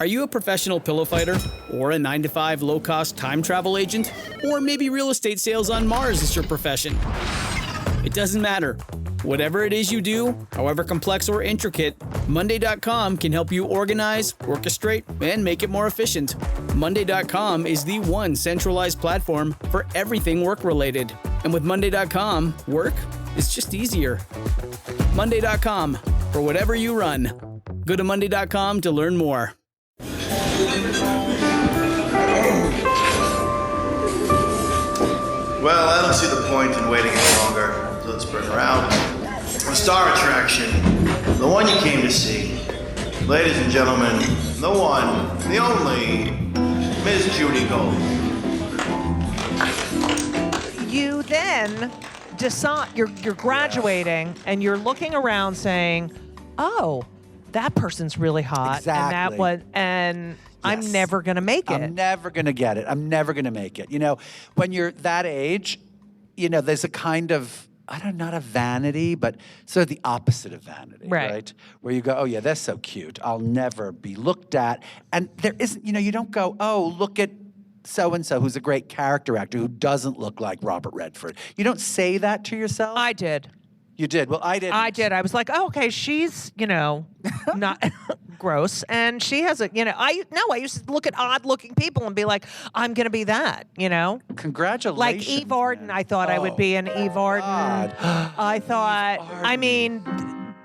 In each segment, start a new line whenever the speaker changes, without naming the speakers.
Are you a professional pillow fighter? Or a 9-to-5 low-cost time travel agent? Or maybe real estate sales on Mars is your profession? It doesn't matter. Whatever it is you do, however complex or intricate, Monday.com can help you organize, orchestrate, and make it more efficient. Monday.com is the one centralized platform for everything work-related. And with Monday.com, work is just easier. Monday.com, for whatever you run. Go to Monday.com to learn more.
Well, I don't see the point in waiting any longer. So let's bring her out. The star attraction, the one you came to see. Ladies and gentlemen, the one, the only, Miss Judy Gold.
You then decide, you're graduating, and you're looking around saying, oh, that person's really hot.
Exactly.
And that one, and I'm
Yes.
never going to make it.
I'm never going to get it. I'm never going to make it. You know, when you're that age, you know, there's a kind of, I don't know, not a vanity, but sort of the opposite of vanity, right? Where you go, oh yeah, they're so cute. I'll never be looked at. And there isn't, you know, you don't go, oh, look at so-and-so who's a great character actor who doesn't look like Robert Redford. You don't say that to yourself.
I did.
You did. Well, I didn't.
I did. I was like, oh, okay, she's, you know, not gross. And she has a, you know, I used to look at odd looking people and be like, I'm going to be that, you know?
Congratulations.
Like Eve Arden,
man.
I thought I would be an Eve Arden.
God.
I thought, I mean,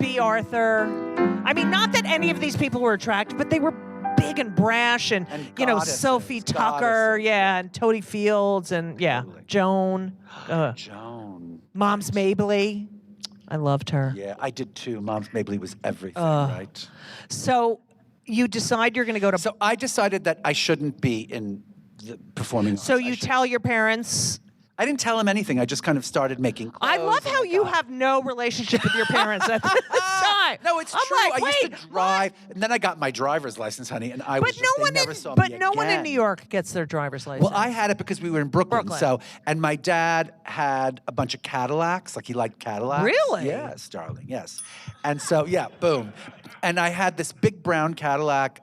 B. Arthur. I mean, not that any of these people were attractive, but they were big and brash and you know,
goddesses,
Sophie Tucker, yeah, and Toadie Fields and yeah,
Totally.
Joan.
Joan.
Mom's Mabley. I loved her.
Yeah, I did too. Mom's Mabley was everything, right?
So you decide you're going to go to.
So I decided that I shouldn't be in the performing arts.
So
I
you
should-
tell your parents.
I didn't tell them anything. I just kind of started making clothes.
I love how
and
you
got-
have no relationship with your parents at this time.
No, it's
I'm
true.
like,
I used
wait,
to drive, and then I got my driver's license, honey, and I was
But
just,
no
they
one
never
in
saw
but
me
no one in
again.
New York gets their driver's license.
Well, I had it because we were in Brooklyn.
Brooklyn.
So, and my dad had a bunch of Cadillacs. Like he liked Cadillacs.
Really?
Yes, darling. Yes. And so, yeah, boom. And I had this big brown Cadillac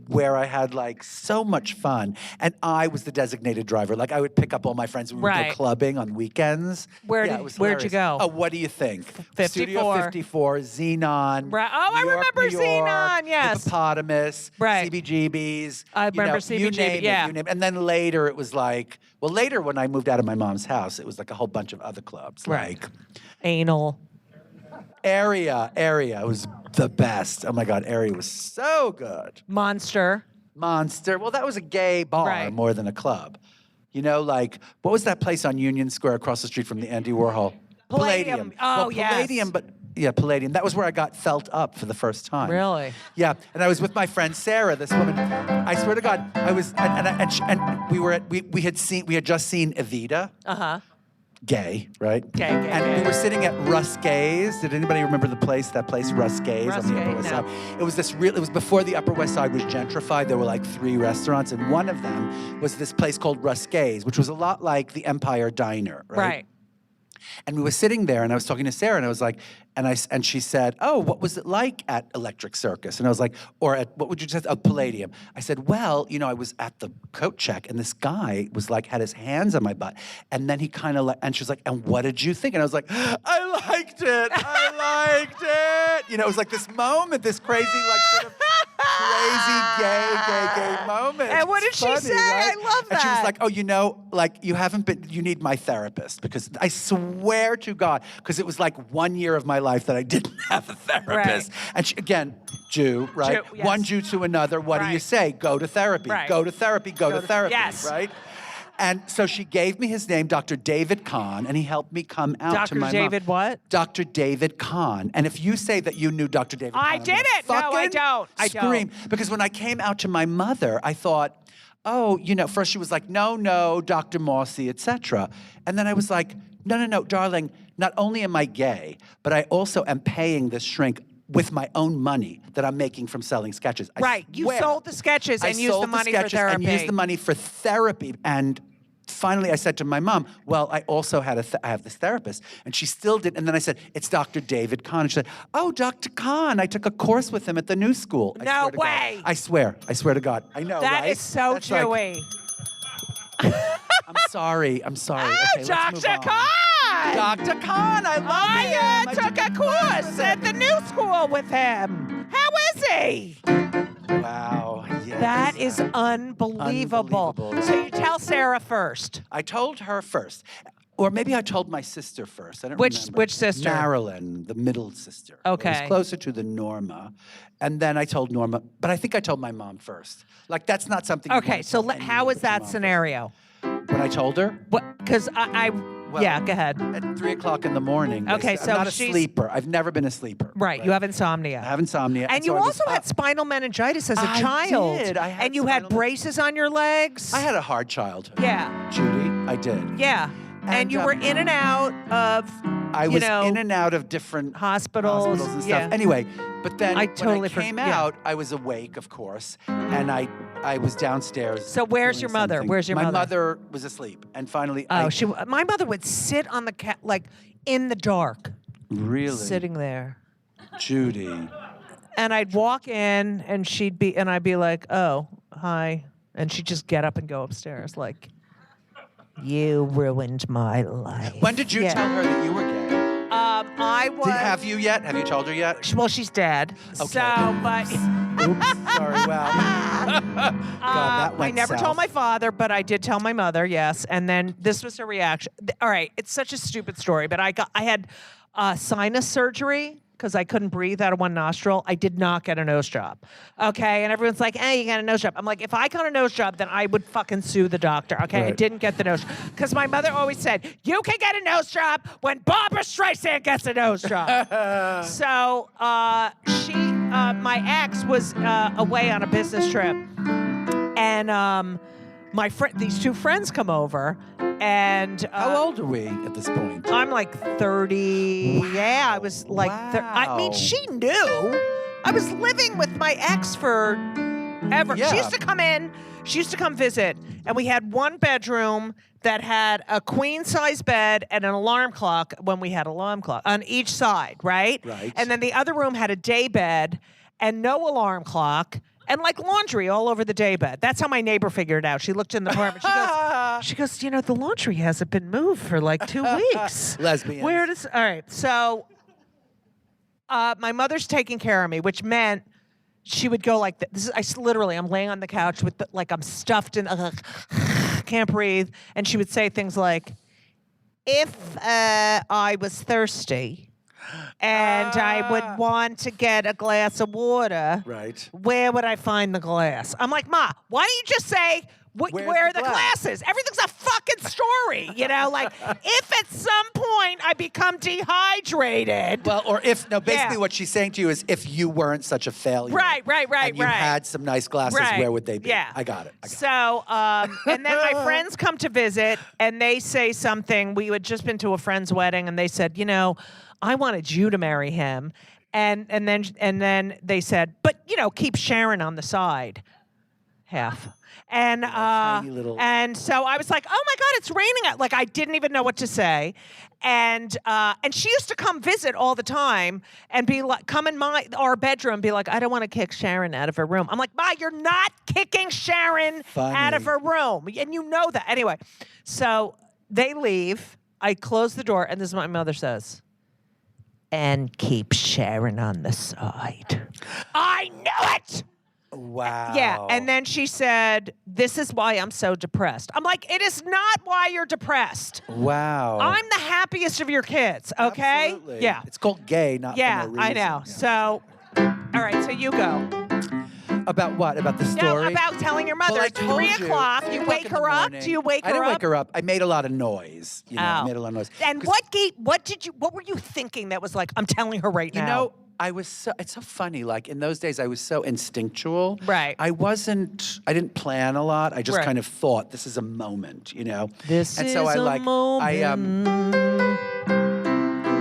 where I had like so much fun, and I was the designated driver. Like I would pick up all my friends and we would
Right.
go clubbing on weekends.
Where'd you
hilarious.
go?
Oh, what do you think?
54.
Studio 54, Xenon.
Right. Oh, I
New York,
remember
New York,
Xenon, yes.
Hippopotamus.
Right.
CBGBs.
I
you
remember
know, you
CBGB,
name it,
yeah.
you name it. And then later it was like, well, later when I moved out of my mom's house, it was like a whole bunch of other clubs.
Right.
Like
Anal.
Area was the best. Oh my God, Area was so good.
Monster.
Monster. Well, that was a gay bar
Right.
more than a club. You know, like, what was that place on Union Square across the street from the Andy Warhol?
Palladium. Oh,
well,
yes.
Palladium, but yeah, Palladium. That was where I got felt up for the first time.
Really?
Yeah, and I was with my friend Sarah, this woman. I swear to God, I was, and we were at, we had just seen Evita.
Uh-huh.
Gay, right?
Gay,
And
gay.
we were sitting at Ruscay's. Did anybody remember the place? That place, Ruscay's on the Upper
Ruscay,
West
no.
Side. It was this real. It was before the Upper West Side was gentrified. There were like 3 restaurants, and one of them was this place called Ruscay's, which was a lot like the Empire Diner, right?
Right.
And we were sitting there, and I was talking to Sarah, and I was like, and she said, "Oh, what was it like at Electric Circus?" And I was like, "Or at what would you say? Palladium?" I said, "Well, you know, I was at the coat check, and this guy was like had his hands on my butt, and then he kind of like, and she was like, and what did you think?" And I was like, "I liked it. I liked it." You know, it was like this moment, this crazy like sort of crazy gay moment.
And what did
It's
she
funny,
say?
right?
I love
And she was
that.
like, "Oh, you know, like you haven't been. You need my therapist because I swear to God, because it was like 1 year of my life that I didn't have a therapist."
Right.
And she, again, Jew, right?
Jew, yes.
One Jew to another. What do you
Right.
say? Go to therapy.
Right.
Go to therapy. Go to therapy.
yes.
Right. And so she gave me his name, Dr. David Kahn, and he helped me come out to
Dr.
my
David
mom.
what?
Dr. David Kahn. And if you say that you knew Dr. David Kahn,
I
I'm gonna
didn't. No, I
fucking
don't. I don't.
scream. Because when I came out to my mother, I thought, oh, you know, first she was like, no, Dr. Mossy, etc. And then I was like, no, darling, not only am I gay, but I also am paying this shrink with my own money that I'm making from selling sketches. I
Right. You
swear.
sold the sketches
I
and used the
sold
money for
sketches and
therapy.
used the money for therapy. And finally I said to my mom, well, I also had I have this therapist. And she still did. And then I said, it's Dr. David Kahn. And she said, oh, Dr. Kahn, I took a course with him at the New School. I
No
swear to God.
way.
I swear to God. I know,
That
right?
is so
That's like,
Jewy.
I'm sorry.
Oh,
Okay, let's move
Dr.
on.
Kahn!
Dr. Kahn, I love him.
took a course at the New School with him. How is he?
Wow. Yes.
That is unbelievable.
Unbelievable.
So you tell Sarah first.
I told her first. Or maybe I told my sister first. I don't
Which-
remember.
which sister?
Marilyn, the middle sister. It
Okay.
was closer to the Norma. And then I told Norma, but I think I told my mom first. Like, that's not something you
Okay,
wanna
so
tell anyone
how is
but your
that
mom
scenario?
first. When I told her?
Because
Well,
yeah, go ahead.
At 3 o'clock in the morning. they
Okay,
said-
so
I'm not a
she's-
sleeper. I've never been a sleeper.
Right, you have insomnia.
I have insomnia.
And
so
you
I was
also had
up.
spinal meningitis as a
I
child.
did. I had
and you had
spinal-
braces on your legs.
I had a hard childhood.
Yeah.
Judy, I did.
Yeah. And
And,
you were in and out of,
I
you
was
know,
in and out of different
hospitals,
and stuff.
yeah.
Anyway, but then
I
when
totally
I came
yeah.
out, I was awake, of course, and I was downstairs.
So where's
doing
your mother?
something.
Where's your
My
mother?
mother was asleep, and finally,
Oh, my mother would sit on the like in the dark,
really
sitting there.
Judy.
And I'd walk in and I'd be like, oh, hi. And she'd just get up and go upstairs like, you ruined my life.
When did you
Yeah.
tell her that you were gay?
I was.
Have you yet? Have you told her yet?
Well, she's dead.
Okay.
So, but
Oops, sorry. Well, God, that
I
went
never
south.
told my father, but I did tell my mother. Yes, and then this was her reaction. All right, it's such a stupid story, but I had sinus surgery because I couldn't breathe out of one nostril. I did not get a nose job. Okay, and everyone's like, "Hey, you got a nose job." I'm like, if I got a nose job, then I would fucking sue the doctor. Okay, I
Right.
didn't get the nose because my mother always said, "You can get a nose job when Barbara Streisand gets a nose job." So my ex was away on a business trip, and these two friends come over, and
How old are we at this point?
I'm like 30.
Wow.
Yeah, I was like, I mean,
Wow.
she knew. I was living with my ex for ever.
Yeah.
She used to come in. She used to come visit, and we had one bedroom that had a queen size bed and an alarm clock when we had alarm clock on each side, right?
Right.
And then the other room had a day bed and no alarm clock. And like laundry all over the daybed. That's how my neighbor figured it out. She looked in the apartment. She goes, you know, the laundry hasn't been moved for like 2 weeks.
Lesbians.
Where does? All right. So, my mother's taking care of me, which meant she would go like this. I'm laying on the couch with like I'm stuffed in, can't breathe, and she would say things like, "If I was thirsty." And I would want to get a glass of water.
Right.
Where would I find the glass? I'm like, Ma, why don't you just say
Where's
where are
the
the
glass?
glasses? Everything's a fucking story, you know? Like, if at some point I become dehydrated.
Well, or if, no, basically
Yeah.
what she's saying to you is if you weren't such a failure.
Right,
and you had some nice glasses,
Right.
where would they be?
Yeah.
I got it.
So, and then my friends come to visit, and they say something. We had just been to a friend's wedding, and they said, you know, I wanted you to marry him, and then they said, but you know, keep Sharon on the side, half. And
tiny little-
and so I was like, oh my God, it's raining out. Like I didn't even know what to say. And she used to come visit all the time and be like, come in our bedroom and be like, I don't want to kick Sharon out of her room. I'm like, Ma, you're not kicking Sharon out of her room. And you know that. Anyway, so they leave. I close the door, and this is what my mother says. And keep Sharon on the side. I knew it!
Wow.
Yeah, and then she said, this is why I'm so depressed. I'm like, it is not why you're depressed.
Wow.
I'm the happiest of your kids, okay?
Absolutely.
Yeah.
It's called gay, not
Yeah,
for no
I
reason.
know.
Yeah.
So, all right, so you go.
About what? About the
No,
story?
about telling your mother
Well, I
at
told
3
you,
o'clock.
3
You
o'clock
wake
in the
her up?
morning.
Do you wake her
I
up?
didn't wake her up. I made a lot of noise. You know, I
Oh.
made a lot of noise.
And
'Cause,
what were you thinking that was like, I'm telling her right
you
now?
know, it's so funny. Like in those days, I was so instinctual.
Right.
I didn't plan a lot. I just
Right.
kind of thought, this is a moment, you know?
This
and
is
so I
a
like,
moment.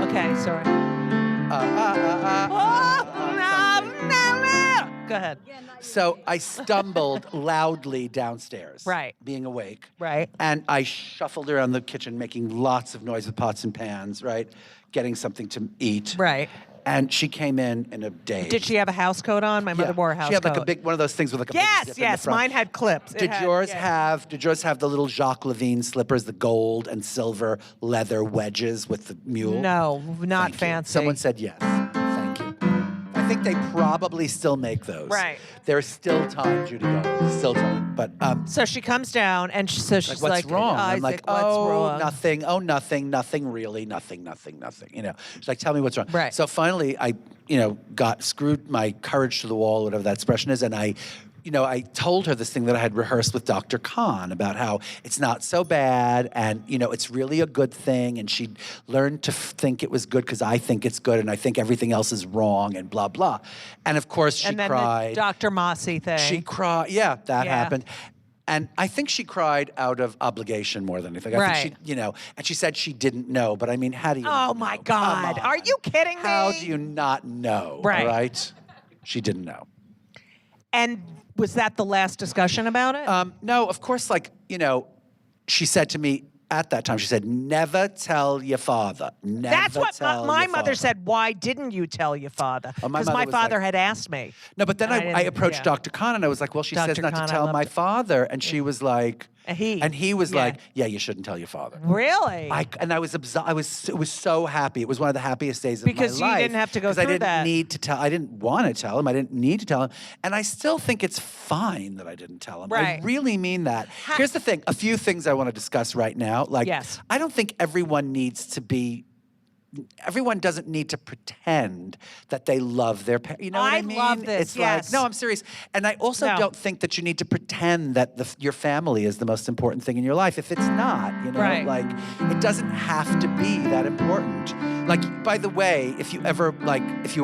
Okay, sorry.
uh, uh, uh, uh,
Oh, no, no, no. Go ahead.
So I stumbled loudly downstairs.
Right.
Being awake.
Right.
And I shuffled around the kitchen, making lots of noise with pots and pans, right? Getting something to eat.
Right.
And she came in a daze.
Did she have a house coat on? My mother wore a house coat.
She had like a big, one of those things with like a big zip in the
Yes,
front.
mine had clips. It
Did
had-
yours
yeah.
have the little Jacques Levine slippers, the gold and silver leather wedges with the mule?
No, not
Thank you.
fancy.
Someone said yes. Thank you. I think they probably still make those.
Right.
There's still time, Judy. Go. Still time. But
So she comes down and she's
like, what's wrong? I'm
Isaac,
like,
what's
oh,
wrong?
nothing. Oh, nothing really. Nothing. You know, she's like, tell me what's wrong.
Right.
So finally, I, got screwed my courage to the wall, whatever that expression is, and I told her this thing that I had rehearsed with Dr. Khan about how it's not so bad and, it's really a good thing. And she learned to think it was good because I think it's good and I think everything else is wrong and blah, blah. And of course she
and then
cried.
the Dr. Mossy thing.
She cried. Yeah, that
Yeah.
happened. And I think she cried out of obligation more than anything. I think she, and she said she didn't know. But I mean, how do you
Oh
know?
my
Come
God.
on.
Are you kidding me?
How do you not know?
Right.
All right? She didn't know.
And was that the last discussion about it?
No, of course, she said to me at that time, she said, never tell your father. Never
That's what
tell
my
your
mother
father.
said. Why didn't you tell your father?
Oh, my
Because
mother
my
was
father
like-
had asked me.
No, but then I
didn't-
approached
yeah.
Dr. Khan and I was like, well, she says
Dr.
not
Khan,
to
I
tell
loved
my
it.
father. And she was like,
And he.
and he was
Yeah.
like, yeah, you shouldn't tell your father.
Really?
I was so happy. It was one of the happiest days of
Because
my
you
life.
didn't have to go
'cause I
through
didn't
that.
need to tell. I didn't want to tell him. I didn't need to tell him. And I still think it's fine that I didn't tell him. I
Right.
really mean that. Here's the thing. A few things I want to discuss right now. Like,
Yes.
I don't think everyone doesn't need to pretend that they love their parents. You know what
I
I mean?
love this,
It's
yes.
like, no, I'm serious. And I also
No.
don't think that you need to pretend that your family is the most important thing in your life. If it's not,
Right.
like, it doesn't have to be that important. Like, by the way, if you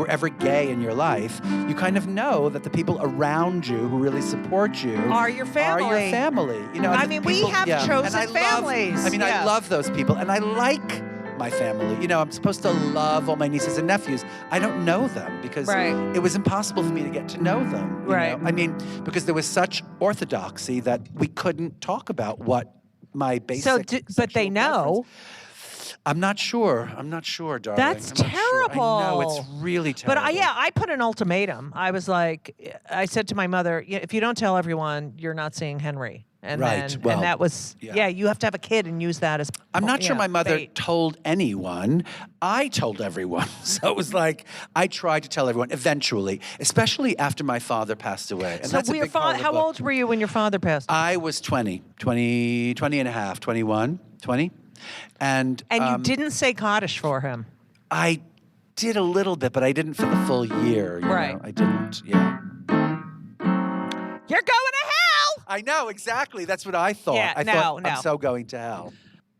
were ever gay in your life, you kind of know that the people around you who really support you
Are your family.
Are your family.
I
and the
mean, we have
And
chosen
I
families.
I mean, I
Yeah.
love those people, and I like my family. I'm supposed to love all my nieces and nephews. I don't know them because
Right.
it was impossible for me to get to know them. you
Right.
know? I mean, because there was such orthodoxy that we couldn't talk about what my basic.
So, but they
sexual
know.
preference- I'm not sure, darling.
That's
I'm not sure. I know, it's
terrible.
really terrible.
But I put an ultimatum. I was like, I said to my mother, if you don't tell everyone, you're not seeing Henry. And
Right,
then,
well,
and that was,
yeah.
you have to have a kid and use that as.
I'm not sure my mother
bait.
told anyone. I told everyone. So it was like, I tried to tell everyone eventually, especially after my father passed away. And
So
that's a big part of the
how
book.
old were you when your father passed?
I was 20 and a half, 21, 20. And
And you didn't say Kaddish for him.
I did a little bit, but I didn't for the full year. you
Right.
know? I didn't, yeah.
You're going to hell.
I know, exactly. That's what I thought.
Yeah,
I
no,
thought,
no.
I'm so going to hell.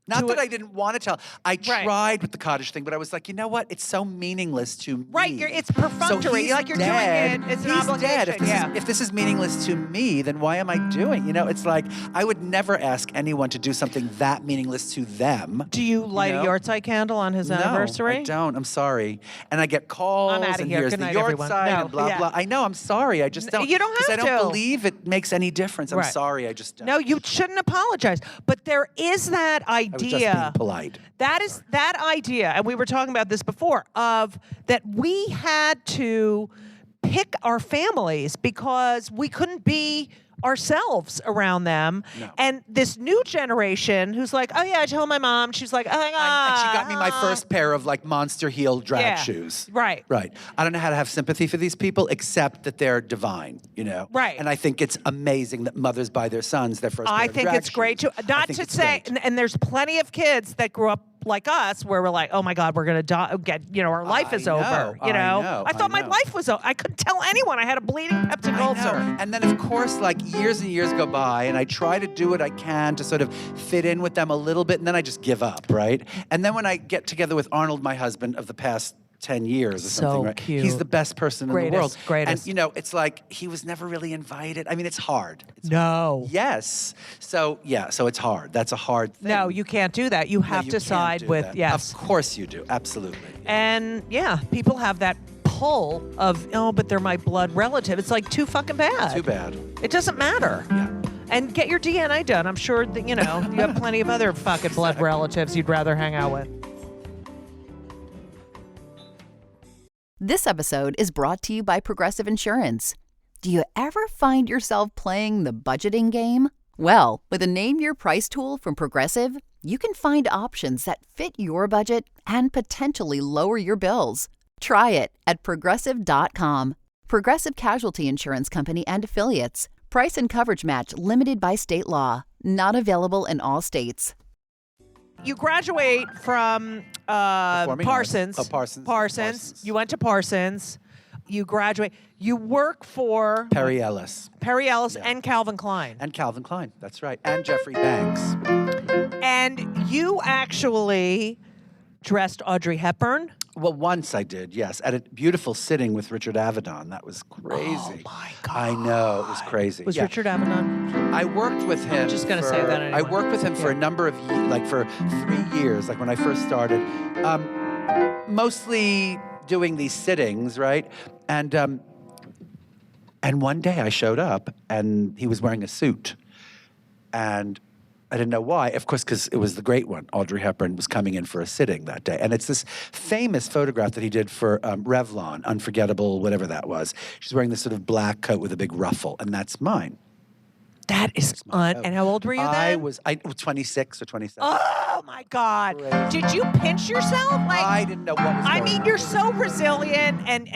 Not
To
that
a-
I didn't want to tell. I tried with the Kaddish thing, but I was like, you know what? It's so meaningless to me.
Right, it's perfunctory.
So he's
Like, you're doing
dead.
it, it's an
he's dead. If
obligation,
if this is meaningless to me, then why am I doing? It's like I would never ask anyone to do something that meaningless to them.
Do you light
know?
a yahrzeit candle on his anniversary?
No, I don't. I'm sorry. And I get calls.
I'm outta
and
here.
here's
Good
the
night, everyone.
yahrzeit
No,
and blah
yeah.
blah. I know. I'm sorry. I just don't.
You don't
because I
have
don't
to.
believe it makes any difference. I'm
Right.
sorry. I just don't.
No, you shouldn't apologize. But there is that
I was just
idea.
being polite.
That idea, and we were talking about this before, of that we had to pick our families because we couldn't be ourselves around them.
No.
And this new generation who's like, oh yeah, I told my mom. She's like, oh my God.
And she got me my first pair of monster heel drag
Yeah.
shoes.
Right.
Right. I don't know how to have sympathy for these people except that they're divine,
Right.
And I think it's amazing that mothers buy their sons their first pair
I
of
think
drag
it's great
shoes.
too.
I
Not
think
to
it's
say,
great.
and there's plenty of kids that grew up like us, where we're like, oh my God, we're gonna die. Our life is
I
over.
know,
I thought my
know.
life was over. I couldn't tell anyone I had a bleeding peptic
I
ulcer.
know. And then, of course, years and years go by, and I try to do what I can to sort of fit in with them a little bit, and then I just give up, right? And then when I get together with Arnold, my husband of the past 10 years or
So
something, right?
cute.
He's the best person in the world.
Greatest.
And, it's like he was never really invited. I mean, it's hard.
No.
Yes. So, yeah, so it's hard. That's a hard thing.
No, you can't do that. You
No,
have
you
to
can't
side
do
with,
that.
yes.
Of course you do. Absolutely.
And yeah, people have that pull of, oh, but they're my blood relative. It's like too fucking bad.
Too bad.
It doesn't matter.
Yeah.
And get your DNA done. I'm sure that, you have plenty of other fucking blood relatives you'd rather hang out with.
This episode is brought to you by Progressive Insurance. Do you ever find yourself playing the budgeting game? Well, with a Name Your Price tool from Progressive, you can find options that fit your budget and potentially lower your bills. Try it at Progressive.com. Progressive Casualty Insurance Company and Affiliates. Price and coverage match limited by state law. Not available in all states.
You graduate from
Performing
Parsons.
arts. Oh, Parsons.
Parsons. You went to Parsons. You graduate. You work for
Perry Ellis.
Perry Ellis
Yeah.
and Calvin Klein.
And Calvin Klein. That's right. And Jeffrey Banks.
And you actually dressed Audrey Hepburn.
Well, once I did, yes. At a beautiful sitting with Richard Avedon. That was crazy.
Oh, my God.
I know. It was crazy.
Was
Yeah.
Richard Avedon?
I worked with him.
just gonna say that anyway.
I worked with him for a number of years, like for 3 years, like when I first started. Mostly doing these sittings, right? And one day I showed up and he was wearing a suit. And I didn't know why. Of course, because it was the great one. Audrey Hepburn was coming in for a sitting that day. And it's this famous photograph that he did for Revlon, Unforgettable, whatever that was. She's wearing this sort of black coat with a big ruffle, and that's mine.
That is and how old were you then?
I was 26 or 27.
Oh my God!
Crazy.
Did you pinch yourself? Like
I didn't know what was going on.
you're so resilient, and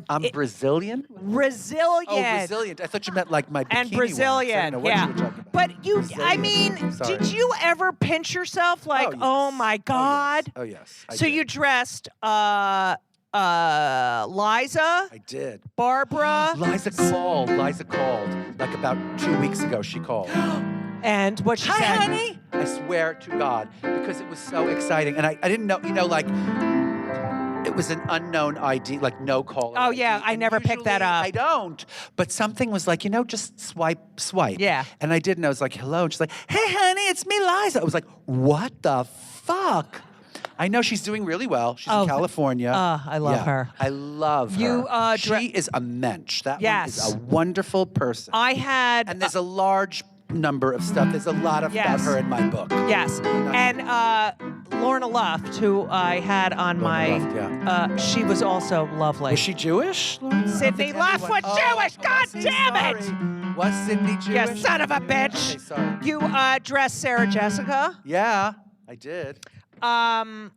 I'm Brazilian?
resilient.
Oh, resilient. I thought you meant like my bikini
And
once. I
Brazilian,
didn't know what
yeah.
you were talking about.
But
Resilient. Sorry.
did you ever pinch yourself? Like, oh,
yes.
my God!
Oh, yes. I
So
did.
you dressed Liza,
I did.
Barbara,
Liza called, like about 2 weeks ago, she called.
and what she
Hi,
said.
honey. I swear to God, because it was so exciting. And I didn't know, like, it was an unknown ID, like no call.
Oh, yeah, I never picked that up.
I don't. But something was like, just swipe.
Yeah.
And I did, and I was like, hello. And she's like, hey, honey, it's me, Liza. I was like, what the fuck? I know she's doing really well. She's in California.
I love her.
I love her.
You,
she is a mensch. That one
Yes.
is a wonderful person.
I had
And there's a large number of stuff. There's a lot of about
Yes.
her in my book.
Yes, and Lorna Luft, who I had on my,
Luft,
she was also lovely.
Was she Jewish?
Sydney Luft was Jewish. God damn it!
Was Sydney Jewish?
You son of a bitch!
Okay, sorry.
You dressed Sarah Jessica.
Yeah, I did.
Um,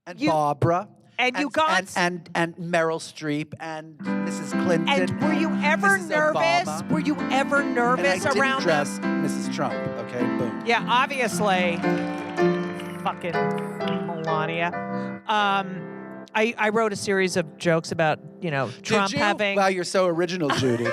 And
You-
Barbara.
and you got-
and Meryl Streep and Mrs. Clinton.
and were you ever
Mrs.
nervous?
Obama.
Were you ever
And
nervous
I didn't
around
dress
them?
Mrs. Trump. Okay, boom.
Yeah, obviously. Fucking Melania. I wrote a series of jokes about Trump
Did you?
having
Wow, you're so original, Judy.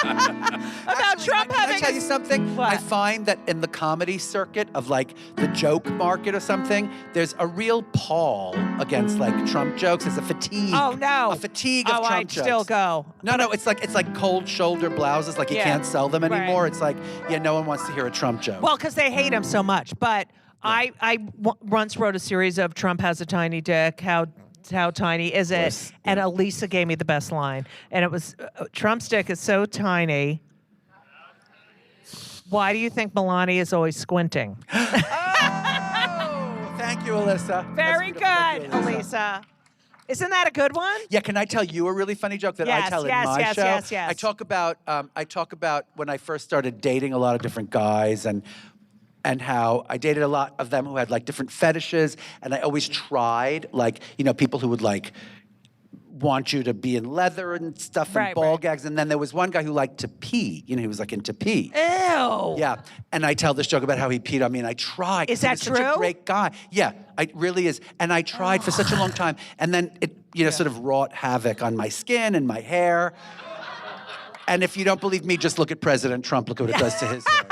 about Trump
Can
having.
I tell you something?
What?
I find that in the comedy circuit of like the joke market or something, there's a real pall against like Trump jokes. There's a fatigue.
Oh no!
A fatigue of
oh,
Trump
I'd
jokes.
still go.
No, it's like cold shoulder blouses. Like you
Yeah.
can't sell them anymore.
Right.
It's like no one wants to hear a Trump joke.
Well, because they hate him so much. But I once wrote a series of Trump has a tiny dick. How tiny is it?
course,
And Elisa gave me the best line, and it was Trump's dick is so tiny. Why do you think Melania is always squinting?
Oh, thank you, Alyssa.
Very
That's beautiful.
good,
Thank you,
Elisa. Isn't that a good one?
Yeah, can I tell you a really funny joke that I
Yes,
tell in
yes,
my
yes,
show?
yes, yes.
I talk about when I first started dating a lot of different guys and how I dated a lot of them who had like different fetishes, and I always tried like people who would like want you to be in leather and stuff and
Right,
ball
right.
gags, and then there was one guy who liked to pee. He was like into pee.
Ew.
Yeah, and I tell this joke about how he peed on me, and I tried.
Is
He
that
was such a
true?
great guy. Yeah, it really is. And I tried for such a long time, and then it, sort of wrought havoc on my skin and my hair. And if you don't believe me, just look at President Trump. Look what it does to his hair.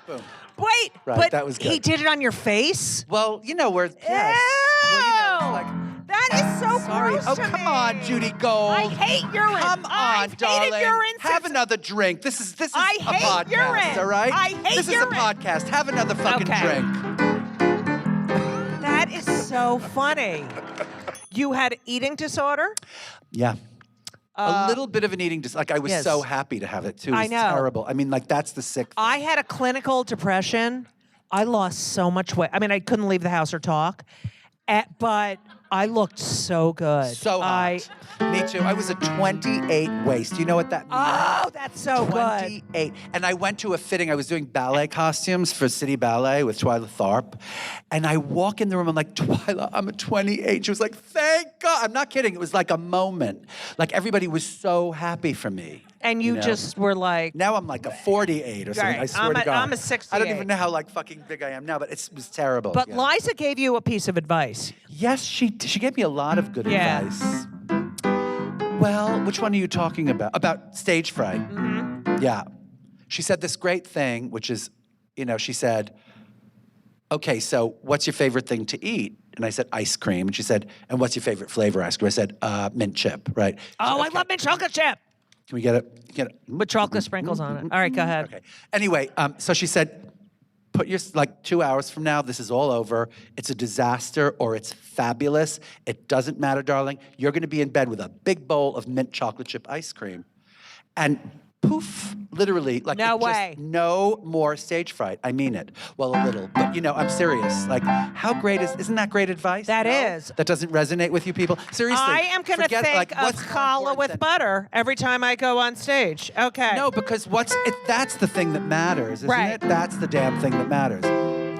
Boom.
Wait,
Right,
but
that was
he
good.
did it on your face?
Well, where yes.
Ew.
Well, it's like,
That is so
sorry.
gross
Oh,
to
come
me.
on, Judy Gold.
I hate urine.
Come on,
I've
darling.
hated urine
Have
since-
another drink. This is
I
a
hate
podcast,
urine.
all right?
I hate
This
urine.
is a podcast. Have another fucking
Okay.
drink.
That is so funny. You had eating disorder?
Yeah. A little bit of an eating disorder. Like, I was
yes.
so happy to have it, too. It
I
was
know.
terrible. I mean, like, that's the sick thing.
I had a clinical depression. I lost so much weight. I mean, I couldn't leave the house or talk, but I looked so good.
So hot. Me too. I was a 28 waist. You know what that means?
Oh, that's so good.
28. And I went to a fitting. I was doing ballet costumes for City Ballet with Twyla Tharp. And I walk in the room. I'm like, Twyla, I'm a 28. She was like, thank God. I'm not kidding. It was like a moment. Like, everybody was so happy for me.
And you
know?
just were like...
Now I'm like a 48 or something.
Right.
I swear to God.
I'm a 68.
I don't even know how like fucking big I am now, but it was terrible.
But
yeah.
Liza gave you a piece of advice.
Yes, she gave me a lot of good
Yeah.
advice. Well, which one are you talking about? About stage fright. Mm-hmm. Yeah. She said this great thing, which is, she said, okay, so what's your favorite thing to eat? And I said, ice cream. And she said, and what's your favorite flavor ice cream? I said, mint chip, right?
Oh,
said,
I love mint chocolate chip.
Can we get it? Get it?
With chocolate sprinkles on it. All right, go ahead.
Okay. Anyway, so she said, put your, 2 hours from now, this is all over. It's a disaster or it's fabulous. It doesn't matter, darling. You're going to be in bed with a big bowl of mint chocolate chip ice cream. And poof, literally, like,
No way.
No more stage fright. I mean it. Well, a little, but I'm serious. Like, how great isn't that great advice?
That is.
That doesn't resonate with you people? Seriously.
I am going to
forget,
think
like,
of
what's more
challah
important
with
than-
butter every time I go on stage. Okay.
No, because that's the thing that matters, isn't
Right.
it? That's the damn thing that matters.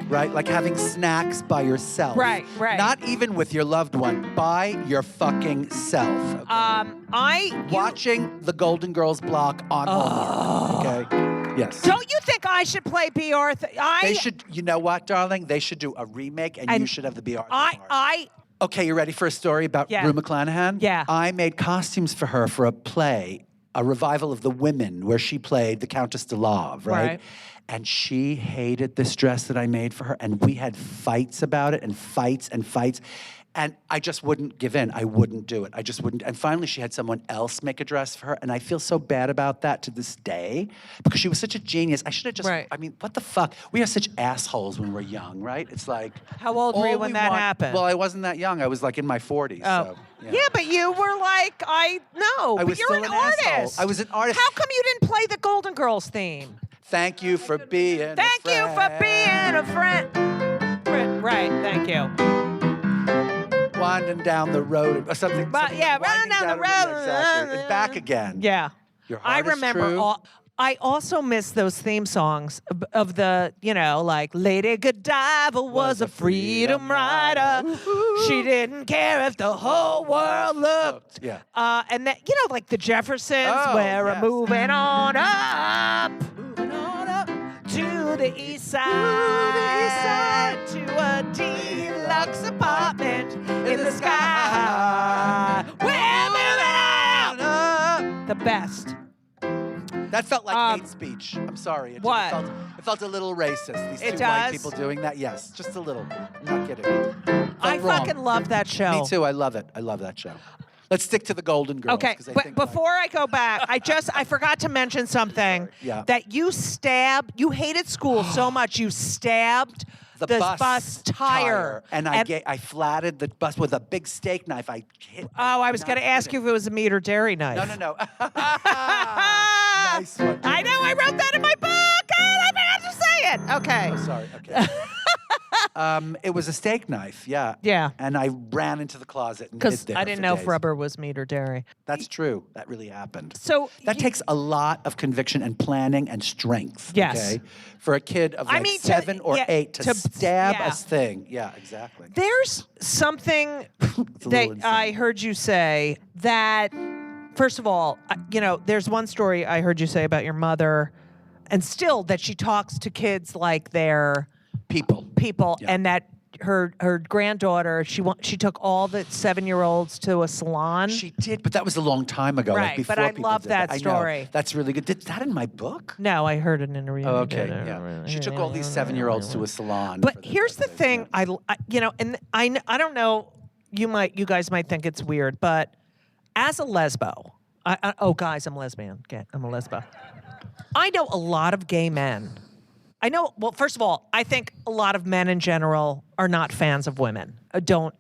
Right? Like having snacks by yourself.
Right, right.
Not even with your loved one, by your fucking self. Okay? Watching the Golden Girls block on Hallmark, okay? Yes.
Don't you think I should play B. Arthur?
They should, you know what, darling? They should do a remake and you should have the B. Arthur part. Okay, you ready for a story about Rue McClanahan?
Yeah.
I made costumes for her for a play, a revival of The Women, where she played the Countess de Love, right? And she hated this dress that I made for her, and we had fights about it, and fights and fights. And I just wouldn't give in. I wouldn't do it. I just wouldn't. And finally, she had someone else make a dress for her, and I feel so bad about that to this day, because she was such a genius. I should have just, I mean, what the fuck? We are such assholes when we're young, right? It's like...
How old were you when that happened?
Well, I wasn't that young. I was like in my 40s.
Oh.
So,
yeah, but you were like, but you're an artist.
Asshole. I was an artist.
How come you didn't play the Golden Girls theme?
Thank you for being a friend.
Thank you for being a friend. Right, thank you.
Winding down the road or something.
But yeah, running down the road.
Exactly. And back again.
Yeah.
Your heart
I
is
remember
true.
I also miss those theme songs of the, like Lady Godiva was a freedom rider. She didn't care if the whole world looked.
Yeah.
And that, like the Jeffersons,
Oh,
we're
yes.
moving on up. To the east side, to a deluxe apartment in the sky. We're moving on. The best.
That felt like hate speech. I'm sorry. It
What?
It felt a little racist. These
It
two white
does?
people doing that. Yes, just a little. I'm not kidding.
I
Felt wrong.
fucking love that show.
Me too. I love it. I love that show. Let's stick to the Golden Girls.
Okay,
'cause I
but
think
before I go back, I forgot to mention something.
Yeah.
That you hated school so much, you stabbed
the
bus tire.
and I flatted the bus with a big steak knife. I hit.
Oh, I was going to ask you if it was a meat or dairy knife.
No. Nice one.
I know, I wrote that in my book. I forgot to say it. Okay.
Oh, sorry. Okay. It was a steak knife, yeah.
Yeah.
And I ran into the closet and hid
Because
there
I didn't
for
know
days.
if rubber was meat or dairy.
That's true. That really happened.
So
that takes a lot of conviction and planning and strength.
Yes.
Okay? For a kid of like 7 or 8 to stab a thing. Yeah, exactly.
There's something that I heard you say that, first of all, there's one story I heard you say about your mother, and still that she talks to kids like they're people,
Yeah.
and that her granddaughter, she took all the 7-year-olds to a salon.
She did, but that was a long time ago.
Right,
like before
but I
people
love
did
that
I know.
story.
That's really good. Did that in my book?
No, I heard an interview.
Oh, okay, yeah. She took all these 7-year-olds to a salon.
But here's the thing, I I don't know, you guys might think it's weird, but as a lesbo, guys, I'm lesbian. I'm a lesbo. I know a lot of gay men I know, well, first of all, I think a lot of men in general are not fans of women.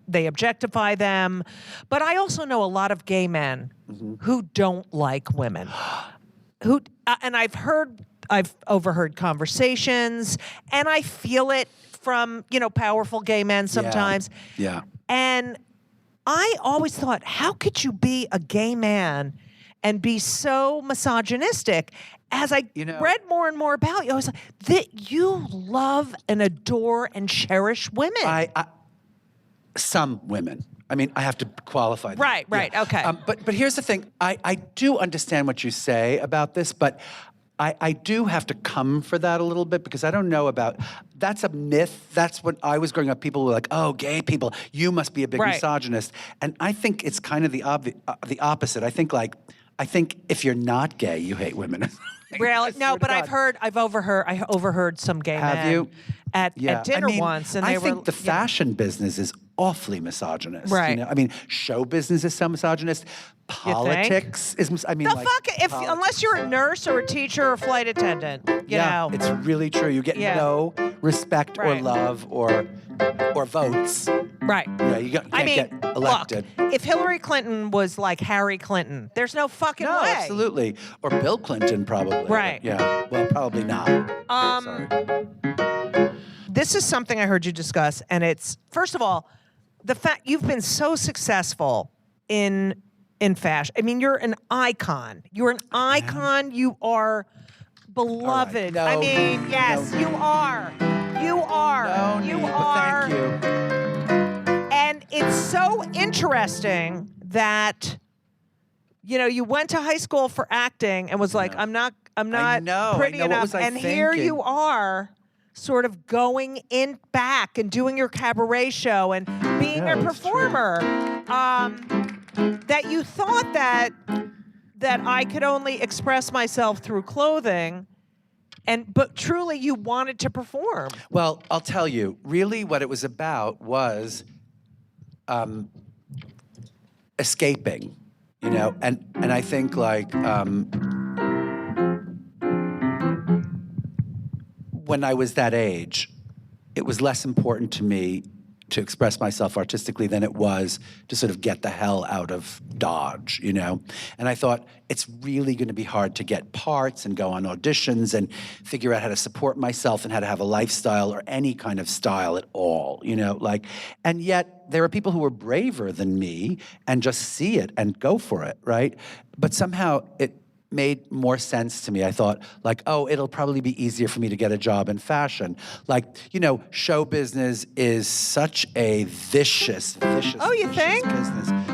They objectify them. But I also know a lot of gay men who don't like women. And I've overheard conversations, and I feel it from, powerful gay men sometimes.
Yeah.
And I always thought, how could you be a gay man and be so misogynistic? As I read more and more about you, I was like, that you love and adore and cherish women.
Some women. I mean, I have to qualify that.
Right, okay.
But here's the thing. I do understand what you say about this, but I do have to come for that a little bit because I don't know about, that's a myth. That's when I was growing up, people were like, oh, gay people, you must be a big misogynist. And I think it's kind of the opposite. I think if you're not gay, you hate women.
Really? No, but I overheard some gay men at dinner once, and
I think the fashion business is awfully misogynist.
Right.
I mean, show business is so misogynist. Politics is.
Unless you're a nurse or a teacher or a flight attendant, you know.
It's really true. You get no respect or love or votes.
Right.
Yeah, you can't get elected.
Look, if Hillary Clinton was like Harry Clinton, there's no fucking way.
No, absolutely. Or Bill Clinton, probably.
Right.
Yeah. Well, probably not. Sorry.
This is something I heard you discuss, and it's, first of all, the fact you've been so successful in fashion. I mean, you're an icon. You're an icon. You are beloved.
Right. No,
I mean, yes, you are. You are.
No,
you
but
are.
Thank you.
And it's so interesting that you went to high school for acting and was like, I'm not pretty enough. And here you are, sort of going in back and doing your cabaret show and being a performer. That you thought that I could only express myself through clothing, but truly you wanted to perform.
Well, I'll tell you, really what it was about was escaping, and I think when I was that age, it was less important to me to express myself artistically than it was to sort of get the hell out of Dodge, And I thought, it's really going to be hard to get parts and go on auditions and figure out how to support myself and how to have a lifestyle or any kind of style at all, And yet, there are people who are braver than me and just see it and go for it, right? But somehow it made more sense to me. I thought, it'll probably be easier for me to get a job in fashion. Show business is such a vicious business.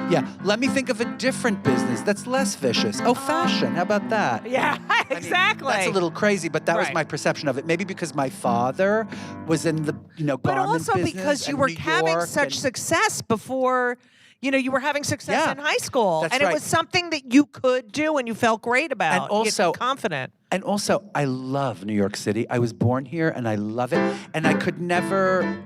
Yeah, let me think of a different business that's less vicious. Oh, fashion, how about that?
Yeah, exactly.
That's a little crazy, but that was my perception of it. Maybe because my father was in the, garment
but also
business
because you
and
were
New
having
York
such success before. You were having success in high school.
That's
and it was something that you could do and you felt great about.
And also
confident.
And also, I love New York City. I was born here and I love it. And I could never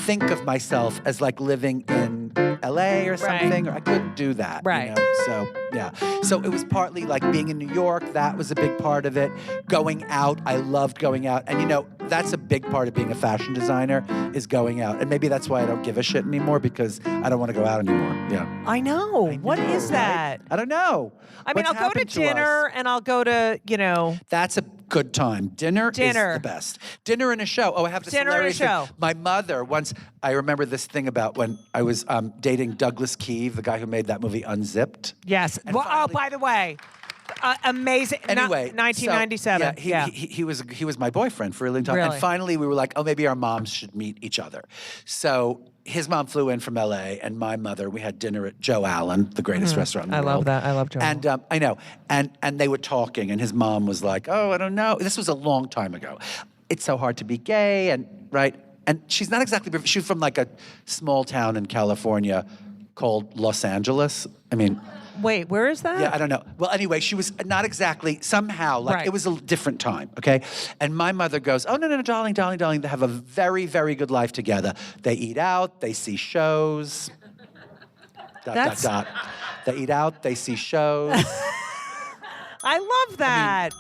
think of myself as living in LA or something. Or I couldn't do that.
Right.
So, yeah. So it was partly being in New York. That was a big part of it. Going out. I loved going out. And that's a big part of being a fashion designer is going out. And maybe that's why I don't give a shit anymore because I don't want to go out anymore. Yeah.
I know. What is that?
I don't know.
I mean, I'll go to dinner and I'll go to,
That's a good time. Dinner is the best. Dinner and a show. Oh, I have this hilarious thing. My mother once, I remember this thing about when I was dating Douglas Keeve, the guy who made that movie Unzipped.
Yes. Well, by the way, amazing.
Anyway,
1997.
He was my boyfriend for a long time.
Really?
And finally we were like, oh, maybe our moms should meet each other. So his mom flew in from LA and my mother, we had dinner at Joe Allen, the greatest restaurant in the world.
I love that. I love Joe Allen.
And I know. And they were talking and his mom was like, oh, I don't know. This was a long time ago. It's so hard to be gay and right. And she's not exactly, she's from a small town in California called Los Angeles. I mean,
wait, where is that?
yeah, I don't know. Well, anyway, she was not exactly, somehow, it was a different time, okay? And my mother goes, oh, no, darling. They have a very, very good life together. They eat out, they see shows. ... They eat out, they see shows.
I love that.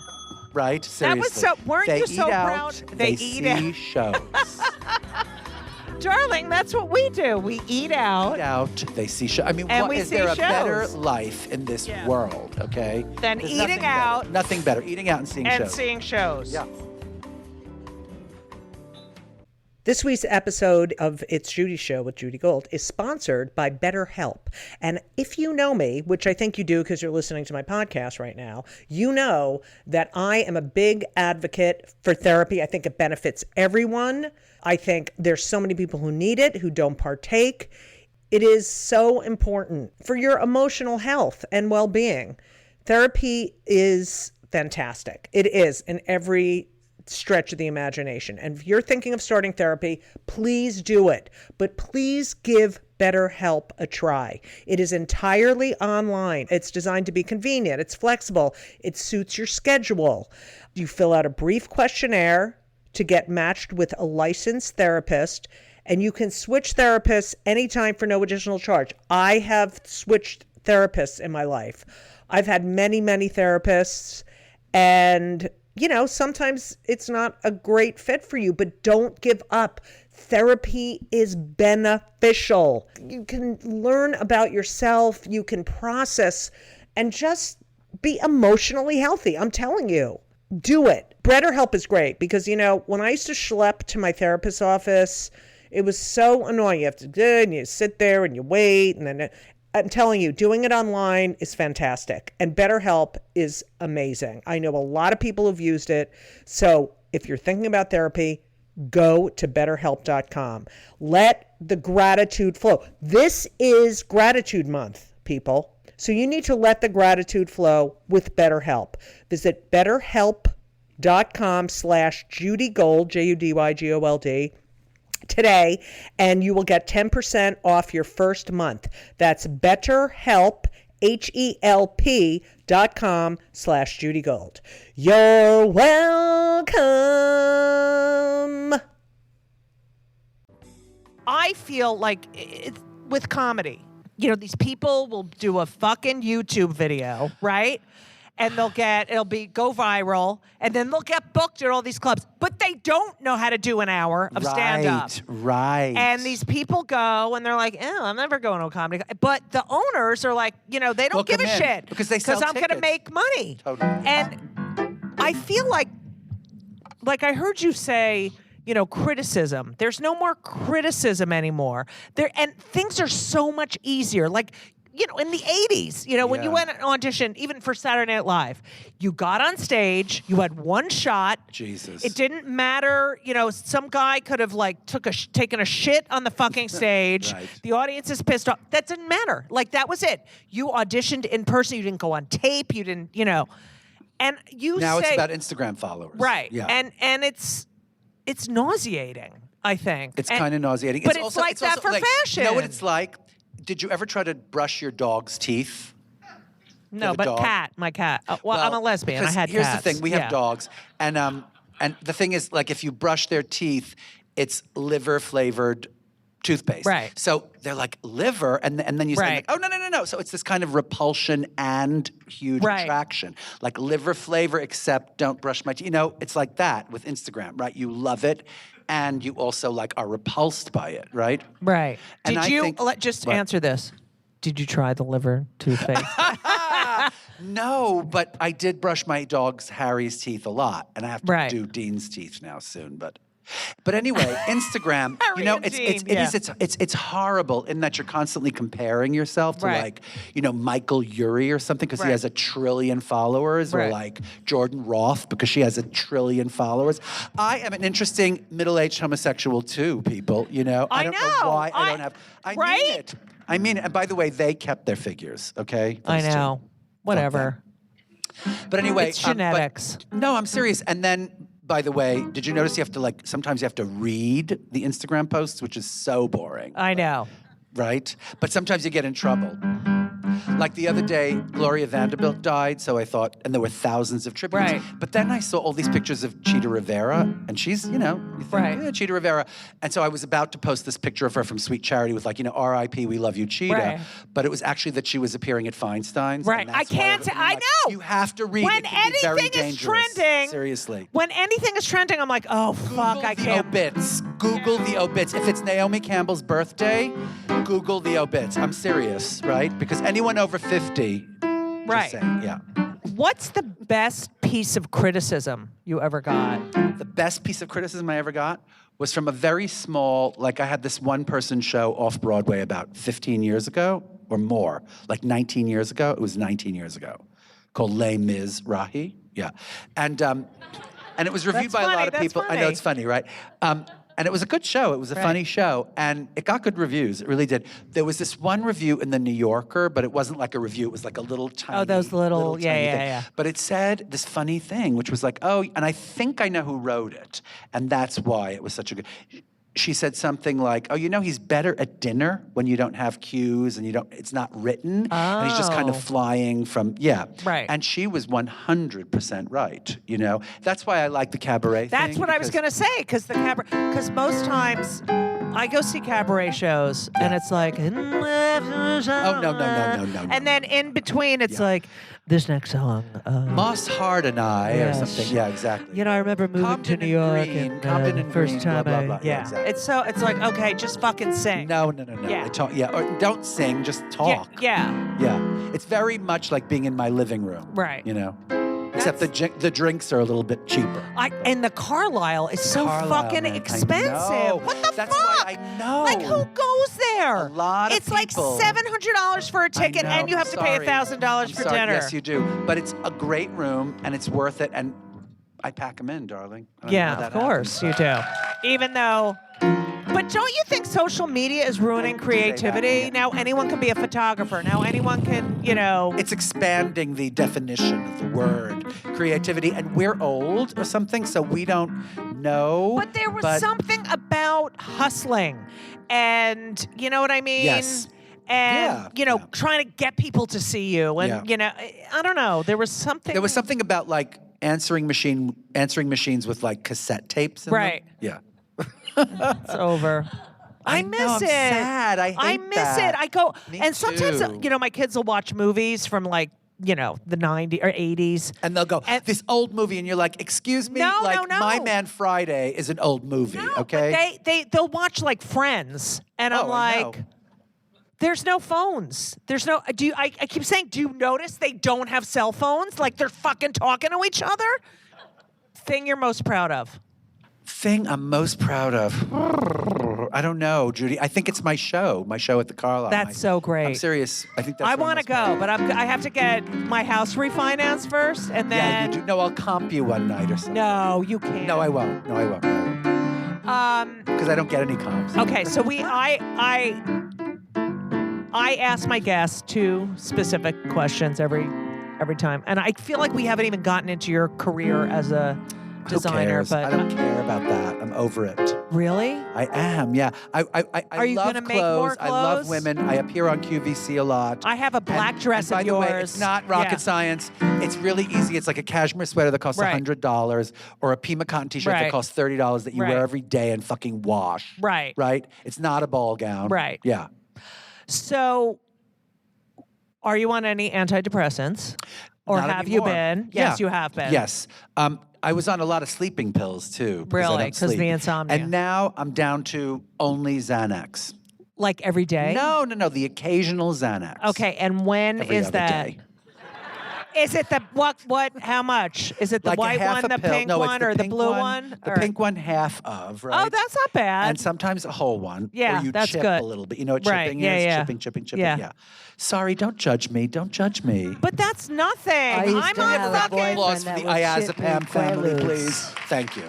right? Seriously.
was so- weren't
They
you so
eat out,
proud?
They
They eat
see
out.
shows.
Darling, that's what we do. We eat out
Eat out, they see shows. I mean,
And
what,
we
is there a
see
better
shows.
life in this
Yeah.
world, okay?
Than
There's
eating
nothing better.
out
Nothing better. Eating out and seeing
and
shows.
seeing shows.
Yeah.
This week's episode of It's Judy Show with Judy Gold is sponsored by BetterHelp. And if you know me, which I think you do because you're listening to my podcast right now, you know that I am a big advocate for therapy. I think it benefits everyone. I think there's so many people who need it, who don't partake. It is so important for your emotional health and well-being. Therapy is fantastic. It is in every stretch of the imagination. And if you're thinking of starting therapy, please do it. But please give BetterHelp a try. It is entirely online. It's designed to be convenient. It's flexible. It suits your schedule. You fill out a brief questionnaire to get matched with a licensed therapist, and you can switch therapists anytime for no additional charge. I have switched therapists in my life. I've had many, many therapists, and you know, sometimes it's not a great fit for you, but don't give up. Therapy is beneficial. You can learn about yourself, you can process, and just be emotionally healthy. I'm telling you, do it. BetterHelp is great because, you know, when I used to schlep to my therapist's office, it was so annoying. You have to do it, and you sit there and you wait, and then I'm telling you, doing it online is fantastic. And BetterHelp is amazing. I know a lot of people who've used it. So if you're thinking about therapy, go to BetterHelp.com. Let the gratitude flow. This is Gratitude Month, people. So you need to let the gratitude flow with BetterHelp. Visit BetterHelp.com/JudyGold, JudyGold, today, and you will get 10% off your first month. That's BetterHelp, HELP.com/JudyGold. You're welcome.
I feel like with comedy, you know, these people will do a fucking YouTube video, right? And it'll go viral, and then they'll get booked at all these clubs. But they don't know how to do an hour of stand-up.
Right.
And these people go, and they're like, I'm never going to a comedy. But the owners are like, you know, they don't
Book
give a
'em in,
shit.
because they sell
I'm going to
tickets.
make money.
Totally.
And I feel like I heard you say, you know, criticism. There's no more criticism anymore. And things are so much easier. Like, you know, in the 80s, you know, when you went and auditioned, even for Saturday Night Live, you got on stage, you had one shot.
Jesus.
It didn't matter, you know, some guy could have like taken a shit on the fucking stage.
Right.
The audience is pissed off. That didn't matter. Like, that was it. You auditioned in person. You didn't go on tape. You didn't, you know. And you
now
say,
it's about Instagram followers.
right.
Yeah.
And it's nauseating, I think.
It's kind of nauseating.
But it's like that for fashion.
You know what it's like? Did you ever try to brush your dog's teeth?
No,
have a
but
dog?
my cat. Well, I'm a lesbian. I
because
had
here's
cats.
the thing: we have
Yeah.
dogs, and the thing is, like, if you brush their teeth, it's liver flavored toothpaste.
Right.
So they're like liver, and then you say,
Right.
like, oh no. So it's this kind of repulsion and huge
Right.
attraction, like liver flavor, except don't brush my teeth. You know, it's like that with Instagram, right? You love it, and you also like are repulsed by it, right?
Right.
And
Did
I
you
think-
just
what?
answer this? Did you try the liver toothpaste?
No, but I did brush my dog's Harry's teeth a lot, and I have to
Right.
do Dean's teeth now soon. But anyway, Instagram,
Harry
you know,
and
it's
Dean,
it's horrible in that you're constantly comparing yourself to
Right.
like, you know, Michael Urie or something because he
Right.
has 1 trillion followers, or
Right.
like Jordan Roth because she has 1 trillion followers. I am an interesting middle-aged homosexual too, people. You know,
I
don't
know.
why I don't have. I
right?
mean it. I mean, and by the way, they kept their figures. Okay,
I
Those two.
know. Whatever.
But anyway,
It's genetics.
No, I'm serious. And then, by the way, did you notice you have to sometimes you have to read the Instagram posts, which is so boring,
I know.
right? But sometimes you get in trouble. Like the other day, Gloria Vanderbilt died, so I thought, and there were thousands of tributes.
Right.
But then I saw all these pictures of Cheetah Rivera, and she's, you think,
Right.
yeah, Cheetah Rivera. And so I was about to post this picture of her from Sweet Charity with like, R.I.P. We love you, Cheetah.
Right.
But it was actually that she was appearing at Feinstein's.
Right.
and that's
I
why
can't.
was
I
like,
know.
You have to read.
When
it can be very
anything is
dangerous.
trending,
Seriously.
When anything is trending, I'm like, oh fuck,
Google
I
the
can't.
obits. Google the obits. If it's Naomi Campbell's birthday, Google the obits. I'm serious, right? Because anyone over 50,
Right.
just saying, yeah.
What's the best piece of criticism you ever got?
The best piece of criticism I ever got was from a very small, like I had this one-person show off Broadway about 15 years ago or more, like 19 years ago. It was 19 years ago, called Les Mizrahi. Yeah, and it was reviewed
That's
by a
funny,
lot of
that's
people. I know
funny.
it's funny, right? And it was a good show. It was a funny show, and it got good reviews. It really did. There was this one review in the New Yorker, but it wasn't like a review. It was like a little tiny.
those little yeah,
tiny
yeah,
thing.
yeah.
But it said this funny thing, which was like, oh, and I think I know who wrote it, and that's why it was such a good. She said something like, oh, he's better at dinner when you don't have cues and it's not written. And he's just kind of
Oh.
flying from, yeah.
Right.
And she was 100% right, That's why I like the cabaret
That's
thing.
what I was
because-
gonna say, because most times I go see cabaret shows and it's like, oh
no.
And then in between, it's like this next song.
Moss Hart and I
Yes.
or something. Yeah, exactly.
I remember moving
Compton
to New York
Green,
and
Compton and
first
Green,
time
blah, blah, blah. Yeah, exactly.
It's like, okay, just fucking sing.
No.
Yeah.
They talk, or don't sing, just talk.
Yeah.
Yeah. It's very much like being in my living room.
Right.
Except the drinks are a little bit cheaper.
And the Carlisle is so
Carlisle,
fucking
man, I
expensive.
know.
What the
That's
fuck?
why I know.
Like, who goes there?
A lot of
It's like
people.
$700 for a ticket,
I know,
and you have to pay
sorry.
$1,000
I'm
for
sorry.
dinner.
Yes, you do. But it's a great room, and it's worth it. And I pack them in, darling. I don't know
Yeah,
how
of
that
course you do. Even though, but don't you think social media is ruining creativity?
yeah.
Now anyone can be a photographer. Now anyone can,
It's expanding the definition of the word creativity, and we're old or something, so we don't know.
But there was something about hustling, and you know what I mean.
Yes.
And
Yeah.
trying to get people to see you, and I don't know. There was something.
There was something about like answering machines with like cassette tapes in them.
Right.
Yeah.
It's over. I miss
know, I'm
it.
sad. I hate
miss
that.
it. I go,
Me
and sometimes
too.
my kids will watch movies from like the 90s or 80s.
And they'll go,
And-
this old movie, and you're like, excuse me,
No,
like
no.
My Man Friday is an old movie,
No,
okay?
but they'll watch like Friends, and I'm
Oh, I know.
like, there's no phones. There's no. I keep saying, do you notice they don't have cell phones? Like they're fucking talking to each other. Thing you're most proud of?
Thing I'm most proud of. I don't know, Judy. I think it's my show at the Carlisle.
That's so great.
I'm serious. I think that's
I
what I'm
want to
most proud
go,
of.
but I have to get my house refinanced first, and
Yeah,
then.
you do. No, I'll comp you one night or something.
No, you can't.
No, I won't. Because I don't get any comps.
Okay, so I ask my guests 2 specific questions every time, and I feel like we haven't even gotten into your career as a designer.
Who cares?
But
I don't care about that. I'm over it.
really,
I am, yeah. I
Are you
love
gonna make
clothes.
more
I love
clothes?
women. I appear on QVC a lot.
I have a black dress
and by
of
the way,
yours.
it's not rocket
Yeah.
science. It's really easy. It's like a cashmere sweater that costs
Right.
$100 or a Pima cotton t-shirt
Right.
that costs $30 that you
Right.
wear every day and fucking wash.
Right.
Right? It's not a ball gown.
Right.
Yeah.
So, are you on any antidepressants, or
Not
have you
anymore.
been? Yes,
Yeah.
you have been.
Yes. I was on a lot of sleeping pills too. because I
Really?
don't
'Cause
sleep.
the insomnia.
And now I'm down to only Xanax.
Like every day.
No. The occasional Xanax.
Okay, and when
Every
is
other
that?
day.
Is it the what? How much? Is it the
Like
white
a half
one,
a
the
pill.
pink
No, it's
one, or the
pink
blue one?
The
or-
pink one, half of, right?
Oh, that's not bad.
And sometimes a whole one.
Yeah,
or you
that's
chip
good.
a little bit. You know what
Right,
chipping
yeah,
is?
yeah.
Chipping.
Yeah.
Yeah. Sorry, don't judge me. Don't judge me.
But that's nothing.
I used
I'm
to
on
have a
fucking.
boyfriend
Applause for
that
the
would ship me
Iazepam family,
Quaaludes.
please. Thank you.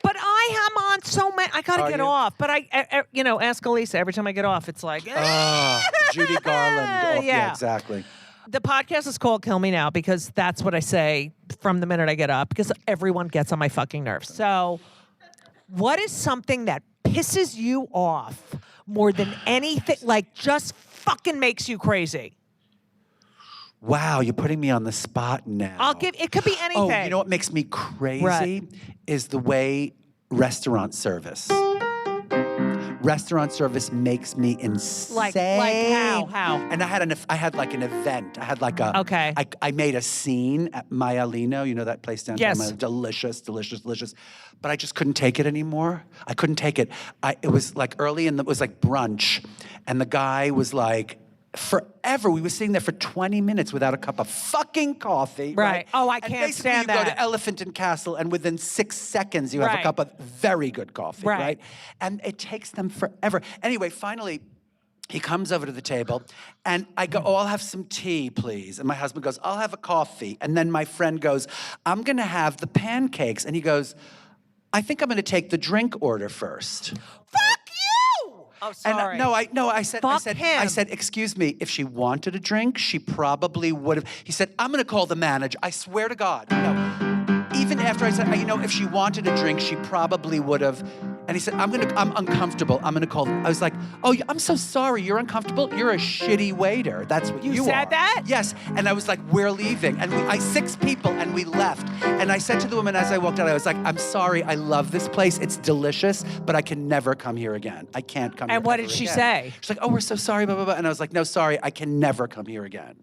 But I am on so many. I gotta
Are
get
you?
off. But ask Elisa. Every time I get off, it's like.
Oh, Judy Garland. Oh, yeah,
Yeah.
exactly.
The podcast is called Kill Me Now because that's what I say from the minute I get up because everyone gets on my fucking nerves. So, what is something that pisses you off more than anything, like just fucking makes you crazy?
Wow, you're putting me on the spot now.
It could be anything.
Oh, you know what makes me crazy?
Right.
Is the way restaurant service. Restaurant service makes me insane.
Like how?
And I had like an event. I had like a.
Okay.
I made a scene at Maialino. You know that place downtown?
Yes.
Delicious. But I just couldn't take it anymore. I couldn't take it. It was like it was like brunch, and the guy was like. Forever. We were sitting there for 20 minutes without a cup of fucking coffee.
Right. Oh, I
and
can't
basically
stand
you go
that.
to Elephant and Castle, and within 6 seconds you have a
Right.
cup of very good coffee.
Right.
And it takes them forever. Anyway, finally, he comes over to the table, and I go, I'll have some tea, please. And my husband goes, I'll have a coffee. And then my friend goes, I'm going to have the pancakes. And he goes, I think I'm going to take the drink order first.
Fuck you! Oh, sorry.
And I said,
him.
excuse me, if she wanted a drink, she probably would have. He said, I'm going to call the manager. I swear to God. No. Even after I said, if she wanted a drink, she probably would have. And he said, I'm uncomfortable. I'm going to call them. I was like, oh, I'm so sorry. You're uncomfortable? You're a shitty waiter. That's what you are.
You said that?
Yes. And I was like, we're leaving. And 6 people, and we left. And I said to the woman as I walked out, I was like, I'm sorry. I love this place. It's delicious, but I can never come here again. I can't come here
And what
ever
did she
again.
say?
She's like, oh, we're so sorry, blah, blah, blah. And I was like, no, sorry. I can never come here again.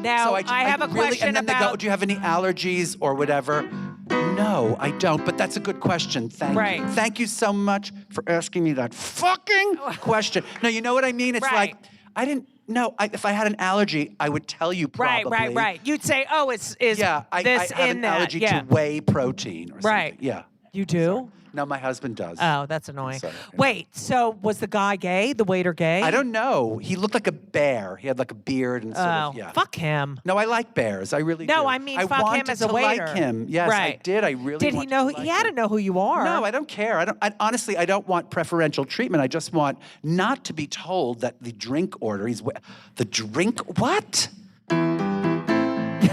Now,
So
I have a question
and then they go,
about...
do you have any allergies or whatever? No, I don't, but that's a good question. Thank you. Thank you so much for asking me that fucking question. No, you know what I mean? It's
Right.
like, I didn't know. If I had an allergy, I would tell you probably.
Right. You'd say, oh, is
Yeah, I
this
have
in
an
that?
allergy
Yeah.
to whey protein or something.
Right.
Yeah.
You do?
No, my husband does.
Oh, that's annoying.
Sorry.
Wait, so was the guy gay? The waiter gay?
I don't know. He looked like a bear. He had like a beard and sort of, yeah.
Fuck him.
No, I like bears. I really do.
No, I mean, fuck him
wanted
as a
to
waiter.
like him. Yes,
Right.
I did. I really
Did he
wanted
know?
to like
He had to
him.
know who you are.
No, I don't care. Honestly, I don't want preferential treatment. I just want not to be told that the drink order, the drink, what? Yeah,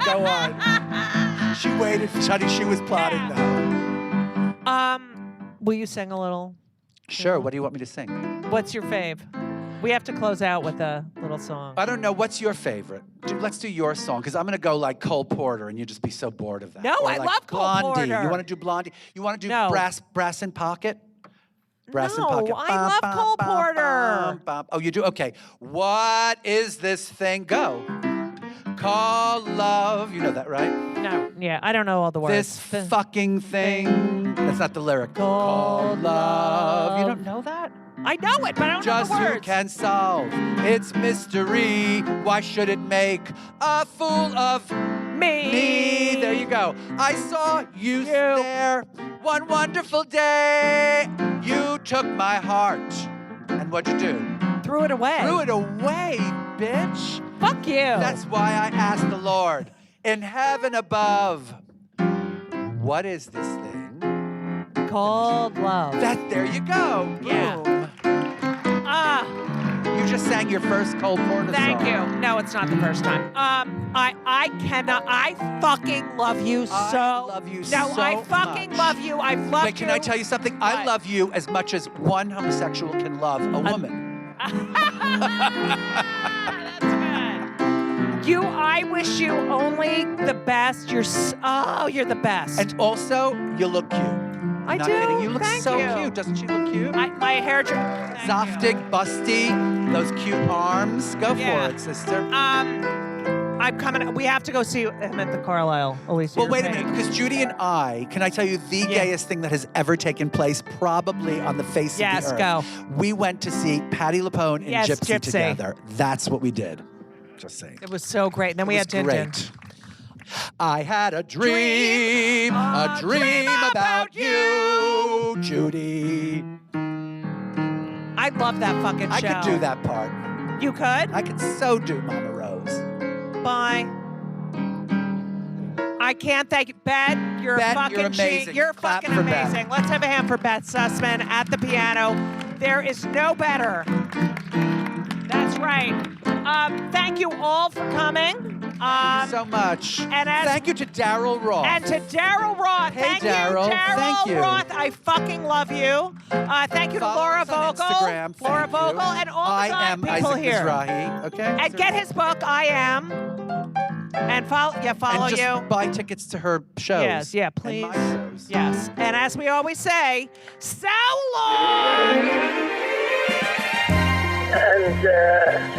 go on. She waited, honey, she was plotting that.
Will you sing a little?
Sure, what do you want me to sing?
What's your fave? We have to close out with a little song.
I don't know, what's your favorite? Let's do your song, because I'm going to go like Cole Porter, and you'll just be so bored of that.
No,
Or
I
like
love Cole
Blondie.
Porter.
You want to do Blondie? You want to do
No.
Brass in Pocket? Brass in
No,
Pocket.
I love Cole Porter.
Oh, you do? Okay. What is this thing? Go. Call love. You know that, right?
No, yeah, I don't know all the words.
This fucking thing. That's not the lyric. Call love. You don't know that?
I know it, but I don't
Just
know the
who
words.
can solve its mystery. Why should it make a fool of me? There you go. I saw you there one wonderful day. You took my heart. And what'd you do?
Threw it away.
Threw it away, bitch.
Fuck you.
That's why I asked the Lord in heaven above, what is this thing?
Called love.
There you go.
Yeah.
Boom. You just sang your first Cole Porter song.
Thank you. No, it's not the first time. I cannot. I fucking love you so.
I love you
no,
so
I fucking
much.
love you. I've loved
Wait, can
you.
I tell you something? I
What?
love you as much as one homosexual can love a woman.
That's good. I wish you only the best. You're the best.
And also, you look cute. I'm
I
not
do.
kidding. You look
Thank
so
you.
cute. Doesn't she look cute?
My hair.
Zoftig, busty, those cute arms. Go
Yeah.
for it, sister.
I'm coming. We have to go see him at the Carlisle. Alicia.
Well, wait a minute, because Judy and I, can I tell you the gayest thing that has ever taken place probably on the face of the earth?
Yes, go.
We went to see Patti LuPone and
Yes,
Gypsy
Gypsy.
together. That's what we did. Just saying.
It was so great. And then we had
It was
Din Din.
great. I had a dream about you, Judy.
I love that fucking show.
I could do that part.
You could?
I could so do Mama Rose.
Bye. I can't thank you. Bet, you're
Bet,
fucking
you're amazing.
You're
Clap
fucking
for Bet.
amazing. Let's have a hand for Bet Sussman at the piano. There is no better. That's right. Thank you all for coming.
Thank you so much.
And
thank you to Daryl Roth.
And to Daryl Roth.
Hey,
Thank
Daryl.
you, Daryl
Thank you.
Roth. I fucking love you. Thank you to
Follow
Laura
us on
Vogel.
Instagram.
Laura
Thank you.
Vogel and all the
I am
people
Isaac
here.
Mizrahi. Okay.
And get his book, I Am. And follow
and just
you.
buy tickets to her shows.
Yes, yeah, please.
And my shows.
Yes. And as we always say, so long.
And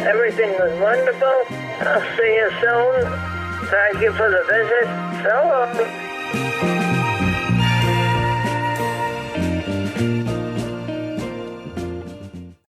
everything was wonderful. I'll see you soon. Thank you for the visit. So long.